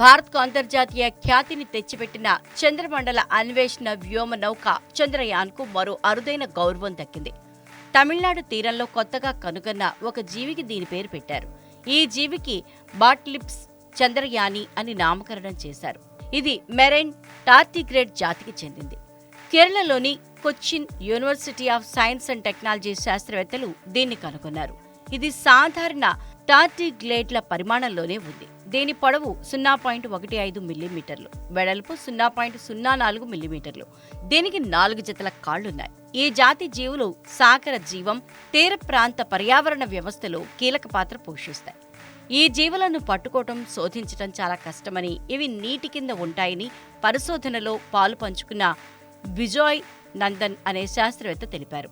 భారత్కు అంతర్జాతీయ ఖ్యాతిని తెచ్చిపెట్టిన చంద్రమండల అన్వేషణ వ్యోమ నౌక చంద్రయాన్కు మరో అరుదైన గౌరవం దక్కింది. తమిళనాడు తీరంలో కొత్తగా కనుగొన్న ఒక జీవికి దీని పేరు పెట్టారు. ఈ జీవికి బాట్లిప్స్ చంద్రయాని అని నామకరణం చేశారు. ఇది మెరైన్ టార్టిగ్రేడ్ జాతికి చెందింది. కేరళలోని Cochin university of science and technology శాస్త్రవేత్తలు దీన్ని కనుగొన్నారు. ఇది సాధారణ టార్టిగ్రేడ్ల పరిమాణంలోనే ఉంది. దీని పొడవు 0.15 మిల్లీమీటర్లు, వెడల్పు 0.04 మిల్లీమీటర్లు. దీనికి 4 జతల కాళ్లున్నాయి. ఈ జాతి జీవులు సాగర జీవం, తీర ప్రాంత పర్యావరణ వ్యవస్థలో కీలక పాత్ర పోషిస్తాయి. ఈ జీవులను పట్టుకోవటం, శోధించటం చాలా కష్టమని, ఇవి నీటి కింద ఉంటాయని పరిశోధనలో పాలు పంచుకున్న విజయ్ నందన్ అనే శాస్త్రవేత్త తెలిపారు.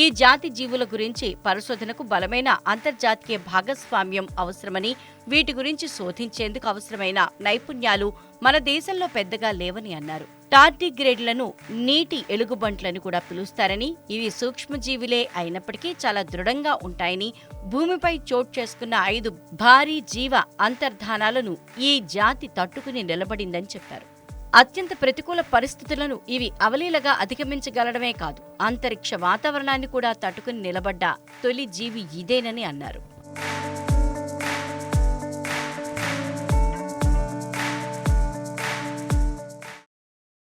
ఈ జాతి జీవుల గురించి పరిశోధనకు బలమైన అంతర్జాతీయ భాగస్వామ్యం అవసరమని, వీటి గురించి శోధించేందుకు అవసరమైన నైపుణ్యాలు మన దేశంలో పెద్దగా లేవని అన్నారు. టార్టిగ్రేడ్లను నీటి ఎలుగుబంట్లని కూడా పిలుస్తారని, ఇవి సూక్ష్మజీవులే అయినప్పటికీ చాలా దృఢంగా ఉంటాయని, భూమిపై చోటు చేసుకున్న 5 భారీ జీవ అంతర్ధానాలను ఈ జాతి తట్టుకుని నిలబడిందని చెప్పారు. అత్యంత ప్రతికూల పరిస్థితులను ఇవి అవలీలగా అధిగమించగలడమే కాదు, అంతరిక్ష వాతావరణాన్ని కూడా తట్టుకుని నిలబడ్డ తొలి జీవి ఇదేనని అన్నారు.